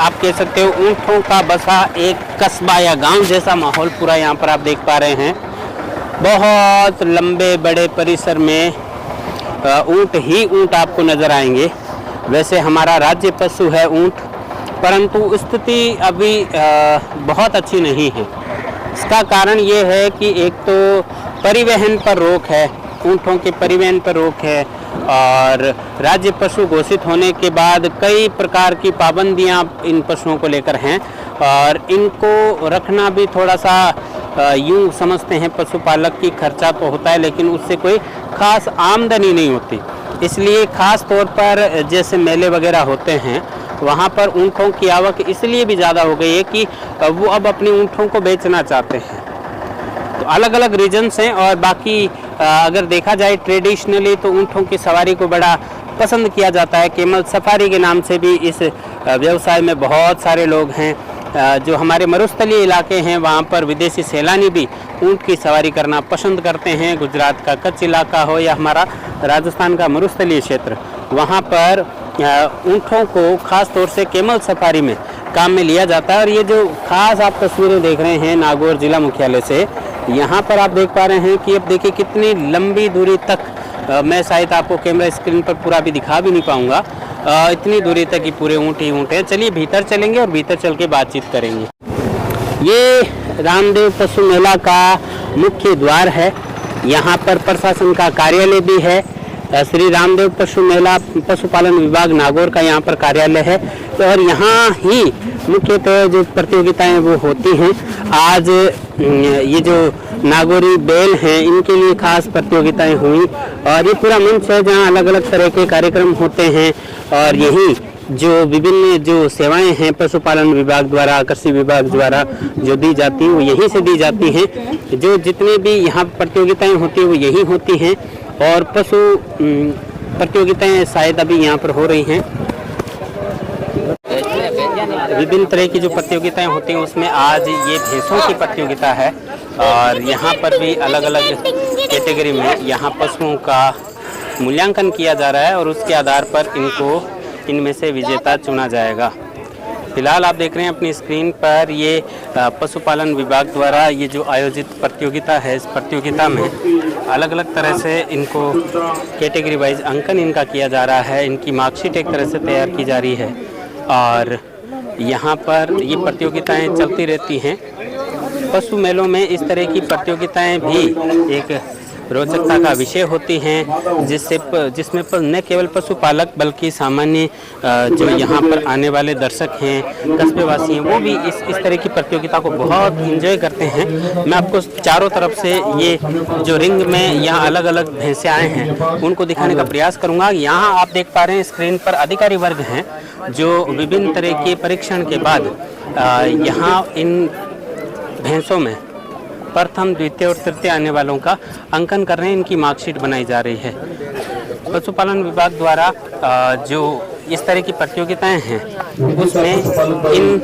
आप कह सकते हो ऊँटों का बसा एक कस्बा या गांव जैसा माहौल पूरा यहाँ पर आप देख पा रहे हैं। बहुत लंबे बड़े परिसर में ऊँट ही ऊँट आपको नज़र आएंगे। वैसे हमारा राज्य पशु है ऊँट, परंतु स्थिति अभी बहुत अच्छी नहीं है। इसका कारण ये है कि एक तो परिवहन पर रोक है, ऊँटों के परिवहन पर रोक है, और राज्य पशु घोषित होने के बाद कई प्रकार की पाबंदियां इन पशुओं को लेकर हैं, और इनको रखना भी थोड़ा सा यूँ समझते हैं पशुपालक की खर्चा तो होता है, लेकिन उससे कोई ख़ास आमदनी नहीं होती। इसलिए ख़ास तौर पर जैसे मेले वगैरह होते हैं वहाँ पर ऊँटों की आवक इसलिए भी ज़्यादा हो गई है कि वो अब अपनी ऊँटों को बेचना चाहते हैं। तो अलग अलग रीजन्स हैं, और बाकी अगर देखा जाए ट्रेडिशनली तो ऊँटों की सवारी को बड़ा पसंद किया जाता है। कैमल सफारी के नाम से भी इस व्यवसाय में बहुत सारे लोग हैं। जो हमारे मरुस्थलीय इलाके हैं वहाँ पर विदेशी सैलानी भी ऊँट की सवारी करना पसंद करते हैं। गुजरात का कच्छ इलाका हो या हमारा राजस्थान का मरुस्थलीय क्षेत्र, वहाँ पर ऊँटों को ख़ास तौर से कैमल सफारी में काम में लिया जाता है। और ये जो खास आप तस्वीरें देख रहे हैं नागौर जिला मुख्यालय से, यहाँ पर आप देख पा रहे हैं कि अब देखिए कितनी लंबी दूरी तक मैं शायद आपको कैमरा स्क्रीन पर पूरा भी दिखा भी नहीं पाऊँगा, इतनी दूरी तक ही पूरे ऊँट ही ऊँट हैं। चलिए भीतर चलेंगे और भीतर चल के बातचीत करेंगे। ये रामदेव पशु मेला का मुख्य द्वार है। यहाँ पर प्रशासन का कार्यालय भी है। श्री रामदेव पशु मेला पशुपालन विभाग नागौर का यहाँ पर कार्यालय है, और यहाँ ही मुख्यतः जो प्रतियोगिताएं वो होती हैं। आज ये जो नागौरी बैल हैं इनके लिए खास प्रतियोगिताएं हुई, और ये पूरा मंच है जहाँ अलग अलग तरह के कार्यक्रम होते हैं। और यही जो विभिन्न जो सेवाएं हैं पशुपालन विभाग द्वारा, कृषि विभाग द्वारा जो दी जाती हैं वो यहीं से दी जाती हैं। जो जितने भी यहाँ प्रतियोगिताएं होती हैं वो यही होती हैं, और पशु प्रतियोगिताएं शायद अभी यहाँ पर हो रही हैं। विभिन्न तरह की जो प्रतियोगिताएं होती हैं उसमें आज ये भैंसों की प्रतियोगिता है, और यहाँ पर भी अलग अलग कैटेगरी में यहाँ पशुओं का मूल्यांकन किया जा रहा है, और उसके आधार पर इनमें से विजेता चुना जाएगा। फिलहाल आप देख रहे हैं अपनी स्क्रीन पर ये पशुपालन विभाग द्वारा ये जो आयोजित प्रतियोगिता है, इस प्रतियोगिता में अलग अलग तरह से इनको कैटेगरी वाइज अंकन इनका किया जा रहा है। इनकी मार्कशीट एक तरह से तैयार की जा रही है, और यहाँ पर ये प्रतियोगिताएं चलती रहती हैं। पशु मेलों में इस तरह की प्रतियोगिताएं भी एक रोचकता का विषय होती हैं, जिसमें न केवल पशुपालक बल्कि सामान्य जो यहाँ पर आने वाले दर्शक हैं, कस्बेवासी हैं, वो भी इस तरह की प्रतियोगिता को बहुत एंजॉय करते हैं। मैं आपको चारों तरफ से ये जो रिंग में यहाँ अलग अलग भैंसे आए हैं उनको दिखाने का प्रयास करूँगा। यहाँ आप देख पा रहे हैं स्क्रीन पर अधिकारी वर्ग हैं जो विभिन्न तरह के परीक्षण के बाद यहाँ इन भैंसों में प्रथम, द्वितीय और तृतीय आने वालों का अंकन कर रहे हैं। इनकी मार्कशीट बनाई जा रही है। पशुपालन विभाग द्वारा जो इस तरह की प्रतियोगिताएं हैं उसमें इन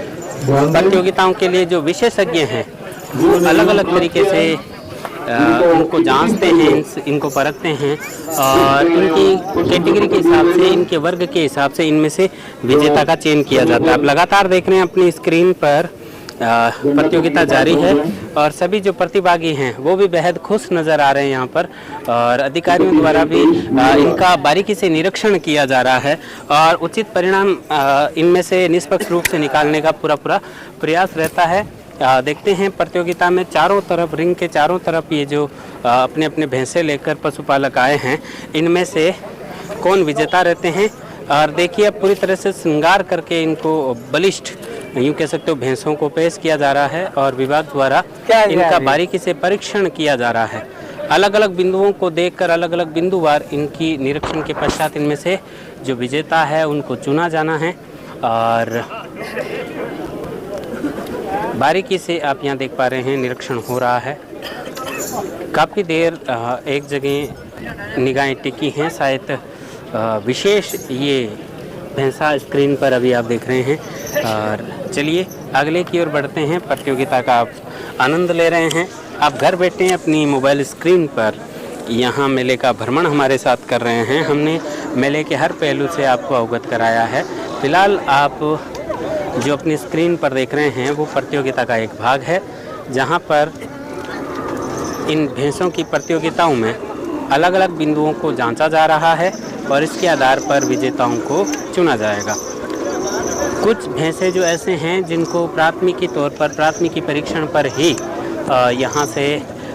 प्रतियोगिताओं के लिए जो विशेषज्ञ हैं वो अलग अलग तरीके से उनको जांचते हैं, इनको परखते हैं, और इनकी कैटेगरी के हिसाब से, इनके वर्ग के हिसाब से इनमें से विजेता का चयन किया जाता है। आप लगातार देख रहे हैं अपनी स्क्रीन पर प्रतियोगिता जारी है, और सभी जो प्रतिभागी हैं वो भी बेहद खुश नज़र आ रहे हैं यहाँ पर, और अधिकारियों द्वारा भी इनका बारीकी से निरीक्षण किया जा रहा है, और उचित परिणाम इनमें से निष्पक्ष रूप से निकालने का पूरा प्रयास रहता है। देखते हैं प्रतियोगिता में चारों तरफ, रिंग के चारों तरफ ये जो अपने अपने भैंसे लेकर पशुपालक आए हैं, इनमें से कौन विजेता रहते हैं। और देखिए अब पूरी तरह से श्रृंगार करके इनको बलिष्ठ, यूँ कह सकते हो, भैंसों को पेश किया जा रहा है, और विभाग द्वारा इनका बारीकी से परीक्षण किया जा रहा है। अलग अलग बिंदुओं को देखकर अलग अलग बिंदुवार इनकी निरीक्षण के पश्चात इनमें से जो विजेता है उनको चुना जाना है। और बारीकी से आप यहाँ देख पा रहे हैं निरीक्षण हो रहा है। काफ़ी देर एक जगह निगाहें टिकी हैं, शायद विशेष ये भैंसा स्क्रीन पर अभी आप देख रहे हैं। और चलिए अगले की ओर बढ़ते हैं। प्रतियोगिता का आप आनंद ले रहे हैं, आप घर बैठे अपनी मोबाइल स्क्रीन पर यहाँ मेले का भ्रमण हमारे साथ कर रहे हैं। हमने मेले के हर पहलू से आपको अवगत कराया है। फिलहाल आप जो अपनी स्क्रीन पर देख रहे हैं वो प्रतियोगिता का एक भाग है, जहां पर इन भैंसों की प्रतियोगिताओं में अलग अलग बिंदुओं को जांचा जा रहा है और इसके आधार पर विजेताओं को चुना जाएगा। कुछ भैंसें जो ऐसे हैं जिनको प्राथमिकी तौर पर प्राथमिकी परीक्षण पर ही यहाँ से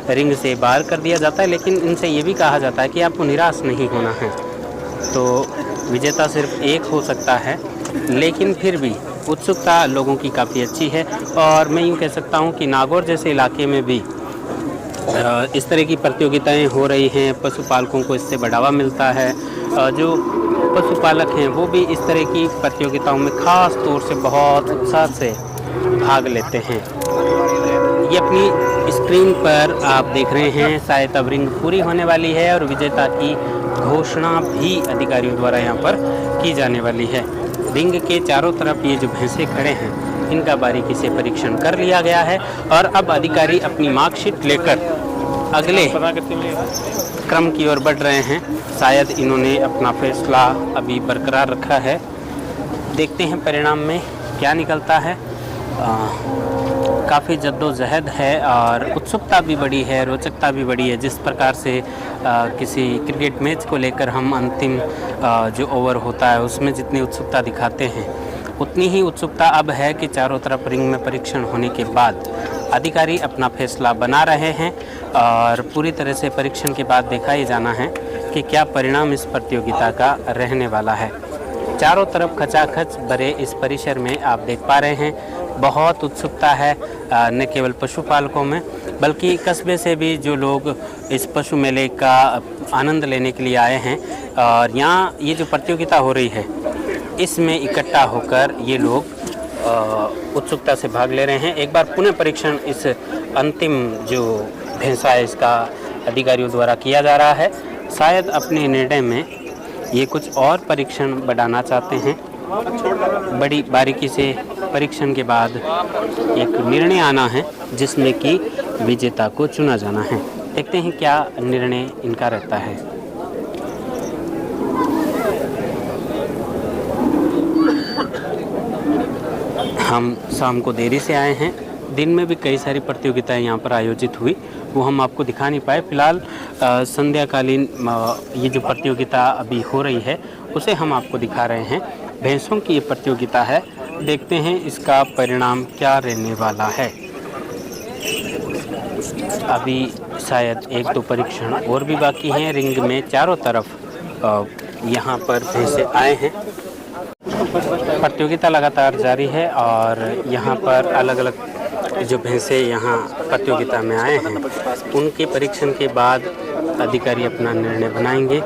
रिंग से बाहर कर दिया जाता है, लेकिन इनसे ये भी कहा जाता है कि आपको निराश नहीं होना है। तो विजेता सिर्फ एक हो सकता है, लेकिन फिर भी उत्सुकता लोगों की काफ़ी अच्छी है। और मैं यूँ कह सकता हूँ कि नागौर जैसे इलाके में भी इस तरह की प्रतियोगिताएं हो रही हैं। पशुपालकों को इससे बढ़ावा मिलता है। जो पशुपालक हैं वो भी इस तरह की प्रतियोगिताओं में ख़ास तौर से बहुत उत्साह से भाग लेते हैं। ये अपनी स्क्रीन पर आप देख रहे हैं, शायद अब रिंग पूरी होने वाली है और विजेता की घोषणा भी अधिकारियों द्वारा यहाँ पर की जाने वाली है। रिंग के चारों तरफ ये जो भैंसे खड़े हैं इनका बारीकी से परीक्षण कर लिया गया है और अब अधिकारी अपनी मार्कशीट लेकर अगले क्रम की ओर बढ़ रहे हैं। शायद इन्होंने अपना फैसला अभी बरकरार रखा है। देखते हैं परिणाम में क्या निकलता है। काफ़ी जद्दोजहद है और उत्सुकता भी बड़ी है, रोचकता भी बड़ी है। जिस प्रकार से किसी क्रिकेट मैच को लेकर हम अंतिम जो ओवर होता है उसमें जितनी उत्सुकता दिखाते हैं, उतनी ही उत्सुकता अब है कि चारों तरफ रिंग में परीक्षण होने के बाद अधिकारी अपना फैसला बना रहे हैं और पूरी तरह से परीक्षण के बाद देखा ही जाना है कि क्या परिणाम इस प्रतियोगिता का रहने वाला है। चारों तरफ खचाखच भरे इस परिसर में आप देख पा रहे हैं बहुत उत्सुकता है, न केवल पशुपालकों में बल्कि कस्बे से भी जो लोग इस पशु मेले का आनंद लेने के लिए आए हैं और यहाँ ये जो प्रतियोगिता हो रही है इसमें इकट्ठा होकर ये लोग उत्सुकता से भाग ले रहे हैं। एक बार पुनः परीक्षण इस अंतिम जो भैंसा है इसका अधिकारियों द्वारा किया जा रहा है। शायद अपने निर्णय में ये कुछ और परीक्षण बढ़ाना चाहते हैं। बड़ी बारीकी से परीक्षण के बाद एक निर्णय आना है जिसमें कि विजेता को चुना जाना है। देखते हैं क्या निर्णय इनका रहता है। हम शाम को देरी से आए हैं। दिन में भी कई सारी प्रतियोगिताएं यहाँ पर आयोजित हुई, वो हम आपको दिखा नहीं पाए। फिलहाल संध्याकालीन ये जो प्रतियोगिता अभी हो रही है उसे हम आपको दिखा रहे हैं। भैंसों की ये प्रतियोगिता है, देखते हैं इसका परिणाम क्या रहने वाला है। अभी शायद एक दो परीक्षण और भी बाकी हैं। रिंग में चारों तरफ यहाँ पर भैंसे आए हैं। प्रतियोगिता लगातार जारी है और यहाँ पर अलग अलग जो भैंसे यहाँ प्रतियोगिता में आए हैं उनके परीक्षण के बाद अधिकारी अपना निर्णय बनाएंगे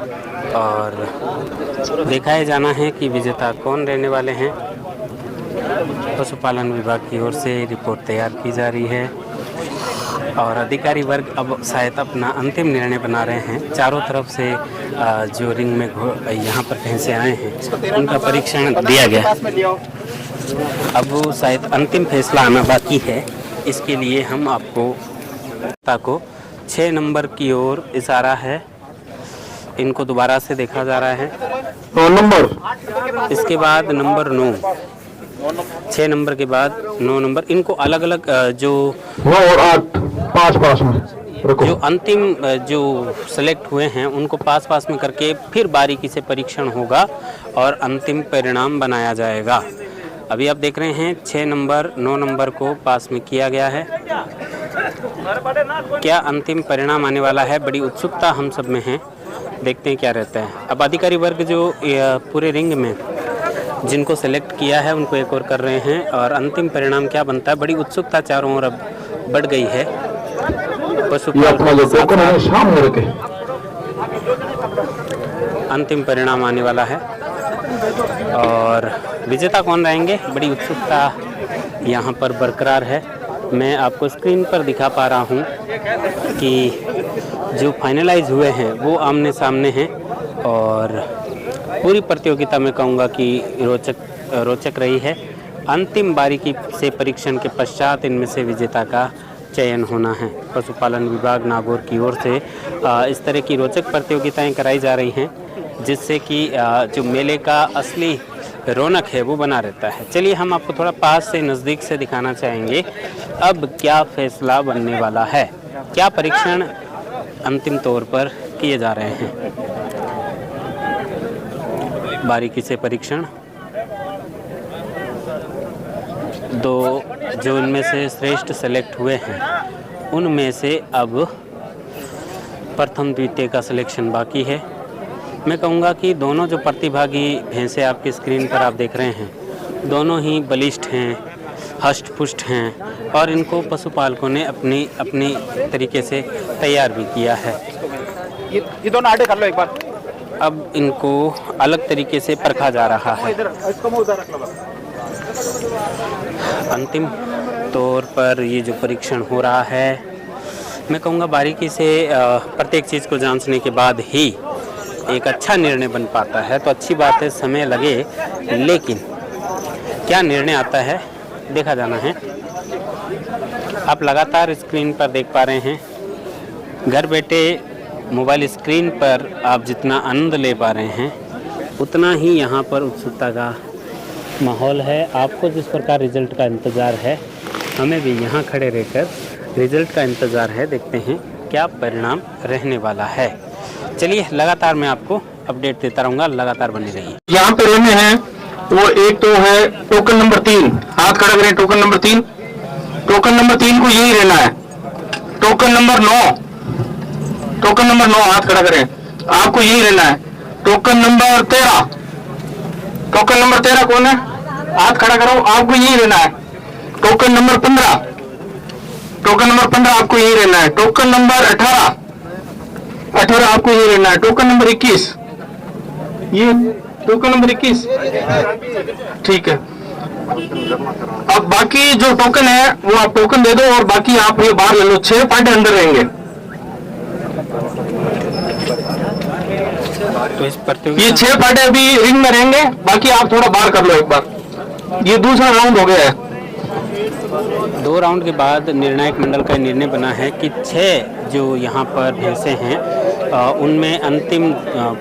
और देखा जाना है कि विजेता कौन रहने वाले हैं। पशुपालन विभाग की ओर से रिपोर्ट तैयार की जा रही है और अधिकारी वर्ग अब शायद अपना अंतिम निर्णय बना रहे हैं। चारों तरफ से जो रिंग में यहाँ पर भैंसे आए हैं उनका परीक्षण दिया गया। अब वो शायद अंतिम फैसला आना बाकी है। इसके लिए हम आपको 6 नंबर की ओर इशारा है, इनको दोबारा से देखा जा रहा है। 9 नंबर, इसके बाद नंबर 9, 6 नंबर के बाद 9 नंबर, इनको अलग अलग जो 9 और 8 पास में रखो। जो अंतिम जो सेलेक्ट हुए हैं उनको पास में करके फिर बारीकी से परीक्षण होगा और अंतिम परिणाम बनाया जाएगा। अभी आप देख रहे हैं 6 नंबर 9 नंबर को पास में किया गया है। क्या अंतिम परिणाम आने वाला है, बड़ी उत्सुकता हम सब में है। देखते हैं क्या रहता है। अब अधिकारी वर्ग जो पूरे रिंग में जिनको सेलेक्ट किया है उनको एक और कर रहे हैं और अंतिम परिणाम क्या बनता है, बड़ी उत्सुकता चारों ओर अब बढ़ गई है। अंतिम परिणाम आने वाला है और विजेता कौन रहेंगे, बड़ी उत्सुकता यहाँ पर बरकरार है। मैं आपको स्क्रीन पर दिखा पा रहा हूँ कि जो फाइनलाइज हुए हैं वो आमने सामने हैं और पूरी प्रतियोगिता में कहूँगा कि रोचक रही है। अंतिम बारीकी से परीक्षण के पश्चात इनमें से विजेता का चयन होना है। पशुपालन विभाग नागौर की ओर से इस तरह की रोचक प्रतियोगिताएं कराई जा रही हैं जिससे कि जो मेले का असली रौनक है वो बना रहता है। चलिए हम आपको थोड़ा पास से नज़दीक से दिखाना चाहेंगे अब क्या फैसला बनने वाला है, क्या परीक्षण अंतिम तौर पर किए जा रहे हैं। बारीकी से परीक्षण, दो जो इनमें से श्रेष्ठ सेलेक्ट हुए हैं उनमें से अब प्रथम द्वितीय का सिलेक्शन बाकी है। मैं कहूँगा कि दोनों जो प्रतिभागी भैंसे आपकी स्क्रीन पर आप देख रहे हैं दोनों ही बलिष्ठ हैं, हष्ट पुष्ट हैं और इनको पशुपालकों ने अपनी अपनी तरीके से तैयार भी किया है। ये दोनों आटे कर लो एक बार। अब इनको अलग तरीके से परखा जा रहा है। अंतिम तौर पर ये जो परीक्षण हो रहा है, मैं कहूँगा बारीकी से प्रत्येक चीज़ को जांचने के बाद ही एक अच्छा निर्णय बन पाता है। तो अच्छी बात है, समय लगे, लेकिन क्या निर्णय आता है देखा जाना है। आप लगातार स्क्रीन पर देख पा रहे हैं, घर बैठे मोबाइल स्क्रीन पर आप जितना आनंद ले पा रहे हैं उतना ही यहाँ पर उत्सुकता का माहौल है। आपको जिस प्रकार रिजल्ट का इंतज़ार है, हमें भी यहाँ खड़े रहकर रिजल्ट का इंतज़ार है। देखते हैं क्या परिणाम रहने वाला है। चलिए लगातार मैं आपको अपडेट देता रहूँगा, लगातार बने रहिए। यहाँ पे रहने हैं वो एक तो है टोकन नंबर 3, हाथ खड़ा करें। टोकन नंबर 3, टोकन नंबर 3 को यही रहना है। टोकन नंबर 9, टोकन नंबर 9 हाथ खड़ा करें, आपको यही रहना है। टोकन नंबर 13, टोकन नंबर 13 कौन है, हाथ खड़ा करो, आपको यही रहना है। टोकन नंबर 15, टोकन नंबर 15 आपको यही रहना है। टोकन नंबर 18, 18 आपको यही रहना है। टोकन नंबर 21, ये टोकन नंबर 21, ठीक है। अब बाकी जो टोकन है वो आप टोकन दे दो और बाकी आप ये बाहर ले लो। 6 पार्टे अंदर रहेंगे। तो इस प्रतियोगिता ये 6 पार्टे अभी रिंग में रहेंगे, बाकी आप थोड़ा बाहर कर लो एक बार। ये दूसरा राउंड हो गया है। 2 राउंड के बाद निर्णायक मंडल का निर्णय बना है कि 6 जो यहाँ पर भैंसे हैं उनमें अंतिम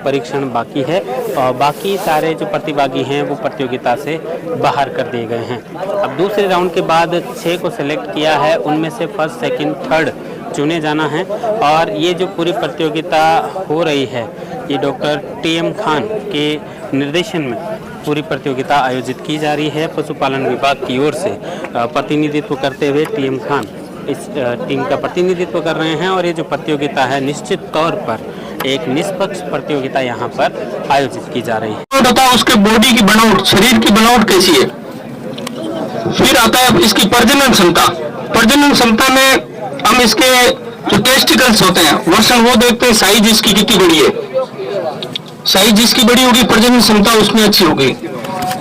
परीक्षण बाकी है और बाकी सारे जो प्रतिभागी हैं वो प्रतियोगिता से बाहर कर दिए गए हैं। अब दूसरे राउंड के बाद 6 को सिलेक्ट किया है, उनमें से फर्स्ट, सेकंड, थर्ड चुने जाना है। और ये जो पूरी प्रतियोगिता हो रही है ये डॉक्टर TM खान के निर्देशन में पूरी प्रतियोगिता आयोजित की जा रही है। पशुपालन विभाग की ओर से प्रतिनिधित्व करते हुए TM खान इस टीम का प्रतिनिधित्व कर रहे हैं और ये जो प्रतियोगिता है निश्चित तौर पर एक निष्पक्ष प्रतियोगिता यहाँ पर आयोजित की जा रही है। बताओ उसके बॉडी की बनावट, शरीर की बनावट कैसी है। फिर आता है इसकी प्रजनन क्षमता। प्रजनन क्षमता में हम इसके जो टेस्टिकल्स होते हैं वर्षण वो देखते हैं, साइज इसकी कितनी बड़ी है। साइज जिसकी बड़ी होगी प्रजनन क्षमता उसमें अच्छी होगी।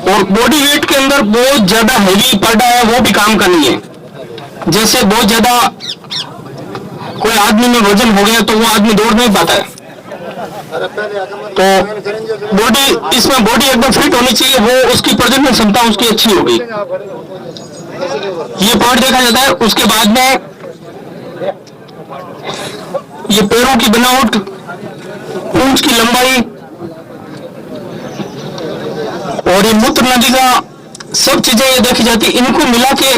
और बॉडी वेट के अंदर बहुत ज्यादा हैवी पड़ा है वो भी काम का नहीं है। जैसे बहुत ज्यादा कोई आदमी में वजन हो गया तो वो आदमी दौड़ नहीं पाता है। तो बॉडी, इसमें बॉडी एकदम फिट होनी चाहिए, वो उसकी प्रजनन क्षमता उसकी अच्छी होगी। ये पार्ट देखा जाता है। उसके बाद में ये पैरों की बनावट, पूंछ की लंबाई और ये मूत्र नदी का सब चीजें ये देखी जाती है। इनको मिला के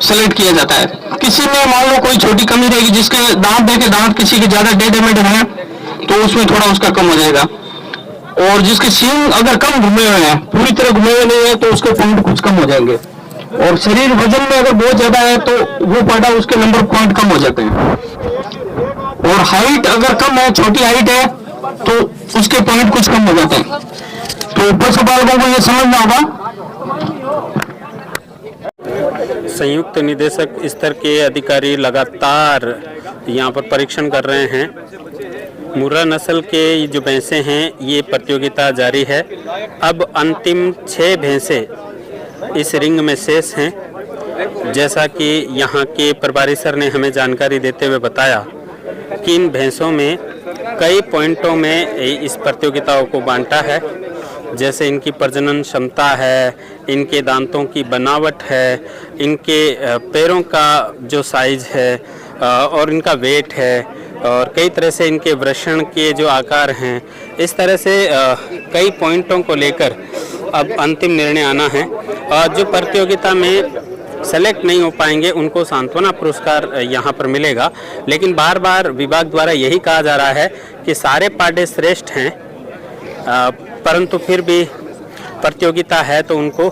सेलेक्ट किया जाता है। किसी में मान लो कोई छोटी कमी रहेगी, जिसके दांत देखे दांत किसी के ज्यादा टेढ़े मेढ़े हैं तो उसमें थोड़ा उसका कम हो जाएगा। और जिसके सींग अगर कम घुमे हुए हैं, पूरी तरह घुमे हुए नहीं है, तो उसके पॉइंट कुछ कम हो जाएंगे। और शरीर वजन में अगर बहुत ज्यादा है तो वो पड़ा उसके नंबर पॉइंट कम हो जाते हैं। और हाइट अगर कम है, छोटी हाइट है, तो उसके पॉइंट कुछ कम हो जाते हैं। तो पशुपालकों को ये समझना होगा। संयुक्त निदेशक स्तर के अधिकारी लगातार यहाँ पर परीक्षण कर रहे हैं। मुर्रा नस्ल के जो भैंसे हैं ये प्रतियोगिता जारी है। अब अंतिम 6 भैंसे इस रिंग में शेष हैं। जैसा कि यहाँ के प्रभारी सर ने हमें जानकारी देते हुए बताया कि इन भैंसों में कई पॉइंटों में इस प्रतियोगिताओं को बांटा है। जैसे इनकी प्रजनन क्षमता है, इनके दांतों की बनावट है, इनके पैरों का जो साइज है और इनका वेट है और कई तरह से इनके वृषण के जो आकार हैं। इस तरह से कई पॉइंटों को लेकर अब अंतिम निर्णय आना है और जो प्रतियोगिता में सेलेक्ट नहीं हो पाएंगे उनको सांत्वना पुरस्कार यहाँ पर मिलेगा। लेकिन बार बार विभाग द्वारा यही कहा जा रहा है कि सारे पाढ़े श्रेष्ठ हैं, परंतु फिर भी प्रतियोगिता है तो उनको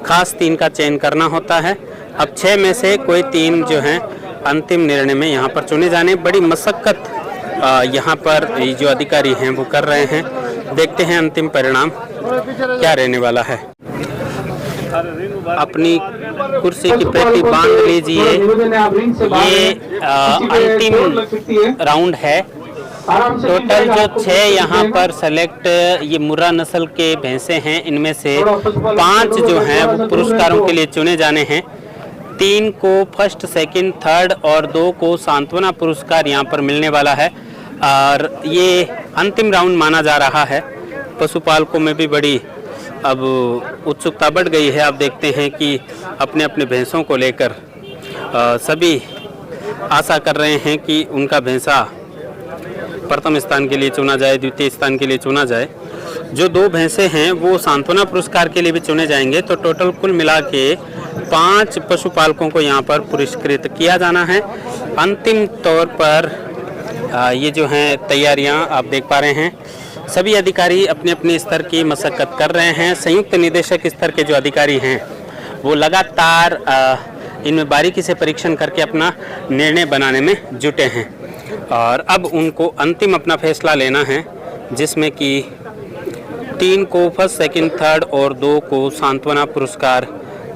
खास 3 का चयन करना होता है। अब 6 में से कोई 3 जो हैं अंतिम निर्णय में यहाँ पर चुने जाने। बड़ी मशक्कत यहाँ पर जो अधिकारी हैं वो कर रहे हैं। देखते हैं अंतिम परिणाम क्या रहने वाला है। अपनी कुर्सी की पेटी बांध लीजिए। ये अंतिम राउंड है। टोटल जो 6 यहाँ पर सेलेक्ट ये मुर्रा नस्ल के भैंसे हैं, इनमें से 5 जो हैं वो पुरस्कारों के लिए चुने जाने हैं। 3 को फर्स्ट, सेकंड, थर्ड और 2 को सांत्वना पुरस्कार यहाँ पर मिलने वाला है। और ये अंतिम राउंड माना जा रहा है। पशुपालकों में भी बड़ी अब उत्सुकता बढ़ गई है। आप देखते हैं कि अपने अपने भैंसों को लेकर सभी आशा कर रहे हैं कि उनका भैंसा प्रथम स्थान के लिए चुना जाए, द्वितीय स्थान के लिए चुना जाए। जो 2 भैंसे हैं वो सांत्वना पुरस्कार के लिए भी चुने जाएंगे। तो टोटल कुल मिला के 5 पशुपालकों को यहाँ पर पुरस्कृत किया जाना है। अंतिम तौर पर ये जो हैं तैयारियाँ आप देख पा रहे हैं। सभी अधिकारी अपने अपने स्तर की मशक्कत कर रहे हैं। संयुक्त निदेशक स्तर के जो अधिकारी हैं वो लगातार इनमें बारीकी से परीक्षण करके अपना निर्णय बनाने में जुटे हैं और अब उनको अंतिम अपना फैसला लेना है, जिसमें कि 3 को फर्स्ट, सेकंड, थर्ड और 2 को सांत्वना पुरस्कार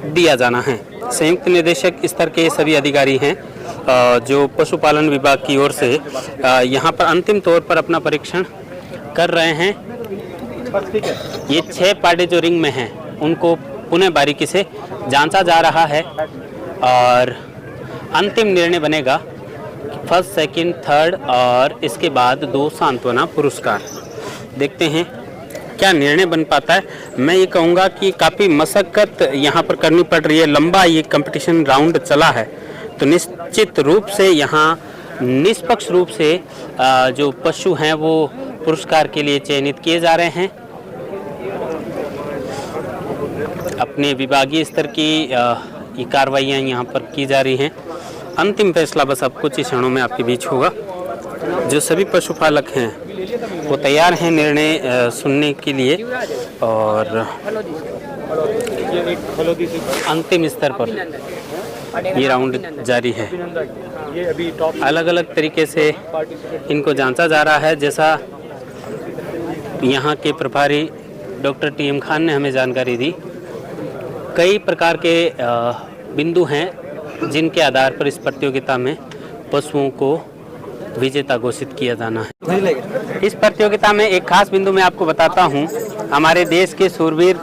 दिया जाना है। संयुक्त निदेशक स्तर के सभी अधिकारी हैं जो पशुपालन विभाग की ओर से यहाँ पर अंतिम तौर पर अपना परीक्षण कर रहे हैं। ये 6 पाढ़े जो रिंग में हैं उनको पुनः बारीकी से जांचा जा रहा है और अंतिम निर्णय बनेगा फर्स्ट, सेकंड, थर्ड और इसके बाद 2 सांत्वना पुरस्कार। देखते हैं क्या निर्णय बन पाता है। मैं ये कहूँगा कि काफ़ी मशक्कत यहाँ पर करनी पड़ रही है। लंबा ये कंपटीशन राउंड चला है तो निश्चित रूप से यहाँ निष्पक्ष रूप से जो पशु हैं वो पुरस्कार के लिए चयनित किए जा रहे हैं। अपने विभागीय स्तर की ये कार्रवाइयाँ यहाँ पर की जा रही हैं। अंतिम फैसला बस अब कुछ ही क्षणों में आपके बीच होगा। जो सभी पशुपालक हैं वो तैयार हैं निर्णय सुनने के लिए और अंतिम स्तर पर ये राउंड जारी है। अलग अलग तरीके से इनको जांचा जा रहा है। जैसा यहाँ के प्रभारी डॉक्टर टीएम खान ने हमें जानकारी दी, कई प्रकार के बिंदु हैं जिनके आधार पर इस प्रतियोगिता में पशुओं को विजेता घोषित किया जाना है। इस प्रतियोगिता में एक खास बिंदु मैं आपको बताता हूं। हमारे देश के सूरवीर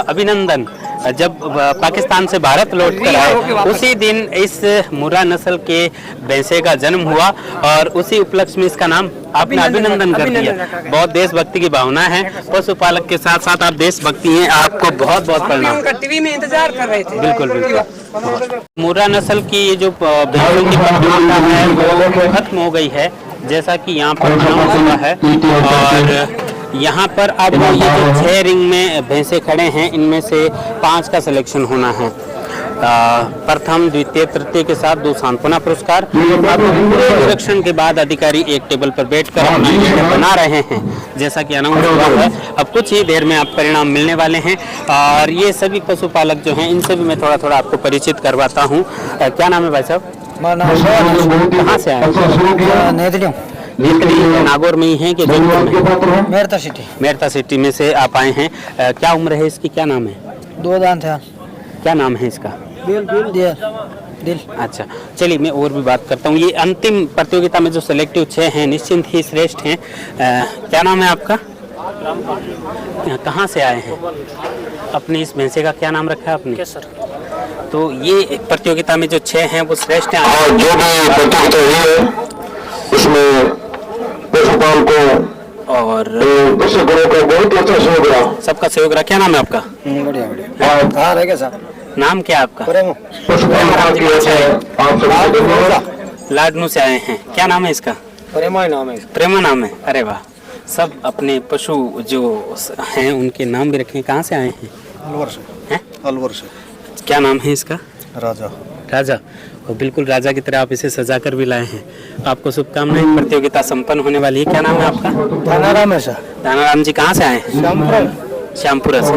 अभिनंदन जब पाकिस्तान से भारत लौट कर आए उसी दिन इस मुर्रा नस्ल के भैंसे का जन्म हुआ और उसी उपलक्ष्य में इसका नाम आपने अभिनंदन कर दिया। बहुत देशभक्ति की भावना है। पशुपालक के साथ साथ आप देशभक्ति हैं। आपको बहुत बहुत प्रणाम। टीवी में इंतजार कर रहे थे। बिल्कुल बिल्कुल। मुर्रा नस्ल की ये जो भैंसों की प्रतियोगिता है वो खत्म हो गई है, जैसा कि यहाँ पर अनाउंस हुआ है। और यहाँ पर अब ये जो 6 रिंग में भैंसे खड़े हैं इनमें से 5 का सिलेक्शन होना है। प्रथम, द्वितीय, तृतीय के साथ 2 सांत्वना पुरस्कार। अब निरीक्षण के बाद अधिकारी एक टेबल पर बैठकर अपना निर्णय बना रहे हैं, जैसा कि अनाउंस हुआ है। अब कुछ ही देर में आप परिणाम मिलने वाले हैं। और ये सभी पशुपालक जो हैं इनसे भी मैं थोड़ा थोड़ा आपको परिचित करवाता हूँ। क्या नाम है भाई साहब? कहाँ से आए? नागौर में ही हैं कि जोधपुर में? मेरता सिटी। मेरता सिटी में से आप आए हैं। क्या उम्र है इसकी? क्या नाम है? 2 दांत है। क्या नाम है इसका? दिल। अच्छा, चलिए मैं और भी बात करता हूँ। ये अंतिम प्रतियोगिता में जो सिलेक्टिव 6 हैं निश्चिंत ही श्रेष्ठ हैं। क्या नाम है आपका? कहाँ से आए हैं? अपनी इस भैंसे का क्या नाम रखा है आपने? तो ये प्रतियोगिता में जो 6 हैं वो श्रेष्ठ हैं। जो भी प्रतियोगिता हुई है इसमें पशुपालकों और दर्शकों का बहुत अच्छा सहयोग रहा। सबका सहयोग रहा। क्या नाम है आपका? बढ़िया बढ़िया। हाँ रहेगा साहब। नाम क्या है आपका? लाडनू से आए हैं। क्या नाम है इसका? प्रेमा नाम है। प्रेमा नाम है। अरे वाह, सब अपने पशु जो हैं उनके नाम भी रखे हैं। कहाँ से आए हैं? अलवर से। हैं? अलवर से। क्या नाम है इसका? राजा। राजा। और बिल्कुल राजा की तरह आप इसे सजा कर भी लाए हैं। आपको शुभकामनाएं। प्रतियोगिता संपन्न होने वाली है। क्या नाम है आपका? दानाराम है सर। दानाराम जी कहाँ से आए हैं? श्यामपुरा। श्यामपुरा से।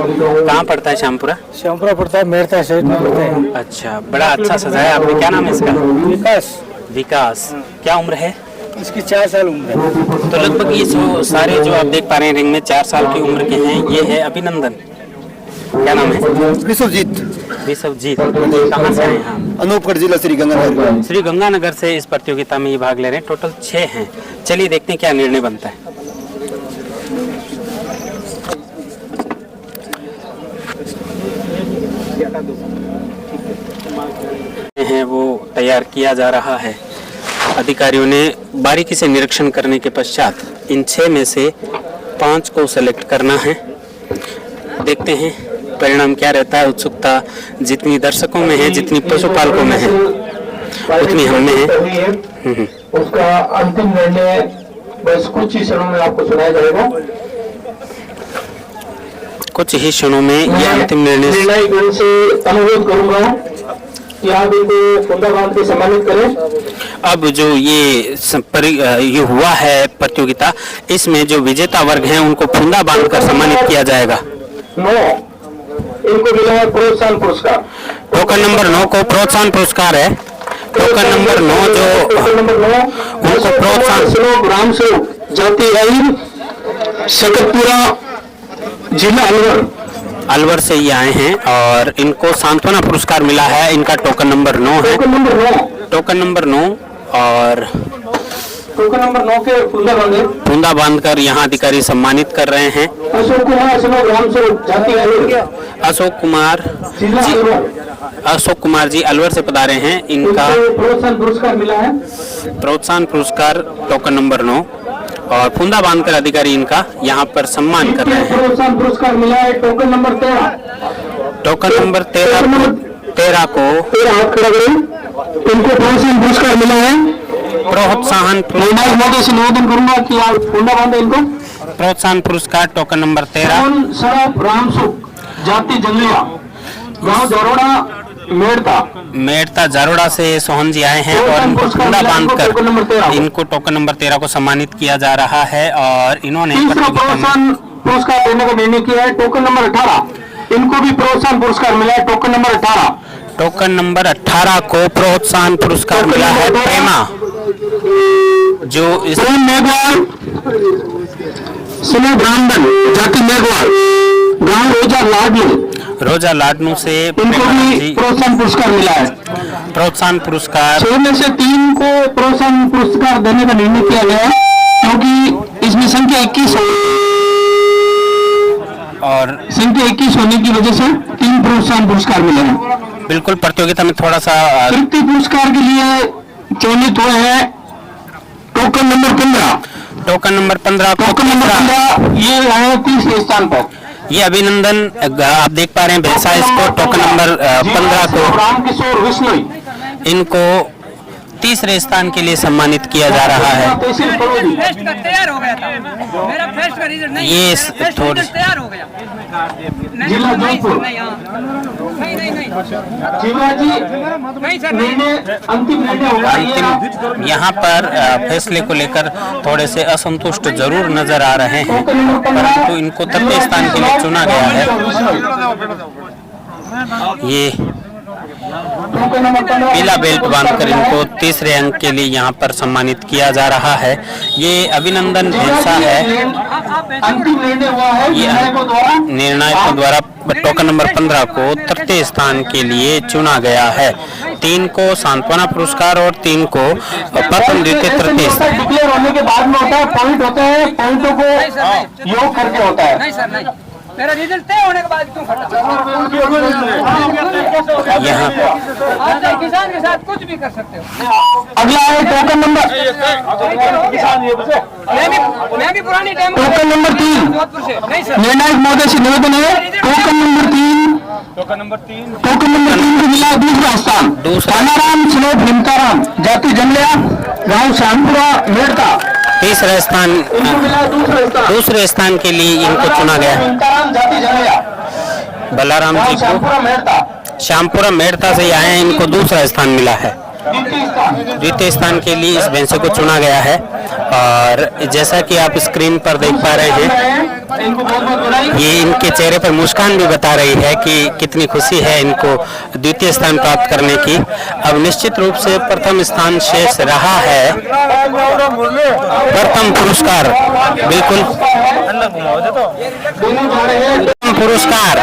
कहाँ पड़ता है श्यामपुरा? श्यामपुरा पड़ता है, मेरता साइड में पड़ता है। अच्छा, बड़ा अच्छा सजाया आपने। क्या नाम है इसका? विकास। विकास। क्या उम्र है इसकी? 4 साल उम्र है। तो लगभग ये जो सारे जो आप देख पा रहे हैं रिंग में 4 साल की उम्र के हैं। ये है अभिनंदन। क्या नाम है? विश्वजीत। विश्वजीत। कहाँ से आए हैं आप? अनूपगढ़ जिला श्री गंगानगर। श्री गंगानगर से इस प्रतियोगिता में ये भाग ले रहे हैं। टोटल 6 हैं। चलिए देखते हैं क्या निर्णय बनता है। है वो तैयार किया जा रहा है। अधिकारियों ने बारीकी से निरीक्षण करने के पश्चात इन 6 में से 5 को सेलेक्ट करना है। देखते हैं परिणाम क्या रहता है। उत्सुकता जितनी दर्शकों में है, जितनी पशुपालकों में है, उतनी हम में है। उसका अंतिम निर्णय बस कुछ ही क्षणों में आपको सुनाया जाएगा। कुछ ही क्षणों में यह अंतिम निर्णय। निर्णायक गण से अनुरोध करूंगा कि आप इनको फुंदा बांध के सम्मानित करें। अब जो ये हुआ है प्रतियोगिता, इसमें जो विजेता वर्ग हैं उनको फुंदा बांधकर सम्मानित किया जाएगा। 9 इनको मिला है प्रोत्साहन पुरस्कार। टोकन नंबर 9 को प्रोत्साहन पुरस्कार है। टोकन नंबर 9 उनको प्रोत्साहन। ग्राम से जाति सकतपुरा जिला अलवर से ये आए हैं और इनको सांत्वना पुरस्कार मिला है। इनका टोकन नंबर 9 है। टोकन नंबर 9 और टोकन नंबर 9 के फुंदा बांधकर यहाँ अधिकारी सम्मानित कर रहे हैं। अशोक कुमार जी अलवर से पधारे हैं। इनका प्रोत्साहन पुरस्कार मिला है। प्रोत्साहन पुरस्कार टोकन नंबर 9 और फुंदा बांधकर अधिकारी इनका यहाँ पर सम्मान कर रहे हैं। प्रोत्साहन पुरस्कार मिला है टोकन नंबर 13। टोकन नंबर 13 को हाथ खड़ा करें। इनको प्रोत्साहन पुरस्कार मिला है। प्रोत्साहन मोदी से निवेदन करूंगा कि आप फुंदा बांधे इनको। प्रोत्साहन पुरस्कार टोकन नंबर 13 रामसुख जाति जंगलिया गाँव जरोड़ा मेड़ता जारोड़ा से सोहन जी आए हैं और इनको फुंदा बांधकर इनको टोकन नंबर 13 को सम्मानित किया जा रहा है। और इन्होंने प्रोत्साहन पुरस्कार देने का निर्णय किया है। टोकन नंबर 18 इनको भी प्रोत्साहन पुरस्कार मिला है। टोकन नंबर 18 टोकन नंबर 18 को प्रोत्साहन पुरस्कार मिला है। प्रेमा जो इस मेघवाल सुनील ब्राह्मण जाति मेघवाल गाँव रोजा लाडनू से इनको भी प्रोत्साहन पुरस्कार मिला है। प्रोत्साहन पुरस्कार 6 में से 3 को प्रोत्साहन पुरस्कार देने का निर्णय किया गया है, क्योंकि इसमें संख्या 21 और संख्या 21 होने की वजह से 3 प्रोत्साहन पुरस्कार मिले हैं। बिल्कुल प्रतियोगिता में थोड़ा सा तृतीय पुरस्कार के लिए चयनित हुए हैं टोकन नंबर 15। टोकन नंबर 15 ये है 30 स्थान पर। ये अभिनंदन आप देख पा रहे हैं भैंसा इसको टोकन नंबर 15 को रामकिशोर विश्नोई इनको तीसरे स्थान के लिए सम्मानित किया जा रहा है। तैयार हो गया था मेरा फेस्ट का रिजल्ट नहीं ये थोड़ी तैयार हो गया जिला जयपुर शिवाजी नहीं सर अंतिम निर्णय होगा। अंतिम यहाँ पर फैसले को लेकर थोड़े से असंतुष्ट जरूर नजर आ रहे हैं, परंतु इनको तृतीय स्थान के लिए चुना गया है। ये पीला बेल्ट बांधकर इनको तीसरे अंक के लिए यहाँ पर सम्मानित किया जा रहा है। ये अभिनंदन भैंसा है। ये निर्णायकों द्वारा टोकन नंबर 15 को तृतीय स्थान के लिए चुना गया है। 3 को सांत्वना पुरस्कार और 3 को प्रथम द्वितीय तृतीय स्थान। डिक्लेयर होने के बाद में होता है पॉइंट होते हैं, पॉइंटों को योग करके होता है। नहीं सर नहीं मेरा रिजल्ट तय होने के बाद क्यों फटा। यहाँ आप किसान के साथ कुछ भी कर सकते हो। अगला है टोकन नंबर मैं भी पुरानी टाइम टोकन नंबर 3 जोधपुर से नहीं सर निर्णायक महोदय से निवेदन है। टोकन नंबर 3 को मिला दूसरा स्थान। कानाराम स्नोभ हिमताराम जाति जंगलिया गाँव श्यामपुरा मेड़ता तीसरा स्थान दूसरे स्थान के लिए इनको चुना गया है। बलाराम जी को श्यामपुरा मेड़ता से आए हैं, इनको दूसरा स्थान मिला है। द्वितीय स्थान के लिए इस भैंसे को चुना गया है और जैसा कि आप स्क्रीन पर देख पा रहे हैं, ये इनके चेहरे पर मुस्कान भी बता रही है कि कितनी खुशी है इनको द्वितीय स्थान प्राप्त करने की। अब निश्चित रूप से प्रथम स्थान शेष रहा है, प्रथम पुरस्कार बिल्कुल पुरस्कार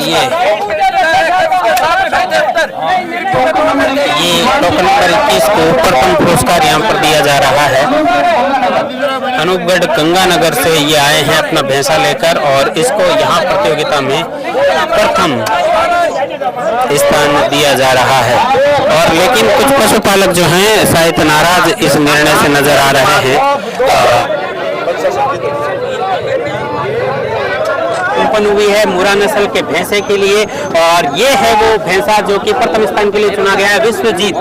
ये टोकन नंबर 21 को प्रथम पुरस्कार यहाँ पर दिया जा रहा है। अनूपगढ़ गंगानगर से ये आए हैं अपना भैंसा लेकर और इसको यहाँ प्रतियोगिता में प्रथम स्थान दिया जा रहा है। और लेकिन कुछ पशुपालक जो हैं शायद नाराज इस निर्णय से नजर आ रहे हैं। ओपन हुई है मुरा नस्ल के भैंसे के लिए और ये है वो भैंसा जो कि प्रथम स्थान के लिए चुना गया है, विश्वजीत।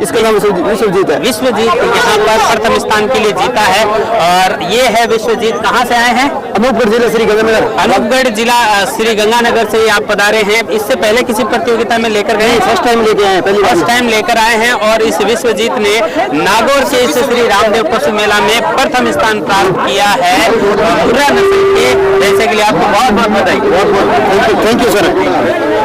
इसका नाम विश्वजीत है। विश्वजीत यहाँ पर प्रथम स्थान के लिए जीता है और ये है विश्वजीत। कहाँ से आए हैं? अनूपगढ़ जिला श्री गंगानगर। अनूपगढ़ जिला श्री गंगानगर से आप पधारे हैं। इससे पहले किसी प्रतियोगिता में लेकर गए? फर्स्ट टाइम लेके आए, फर्स्ट टाइम लेकर आए हैं और इस विश्वजीत ने नागौर के इस श्री रामदेव पशु मेला में प्रथम स्थान प्राप्त किया है। मुर्रा नस्ल के भैंसे के लिए आपको बहुत बहुत बधाई। Thank you sir.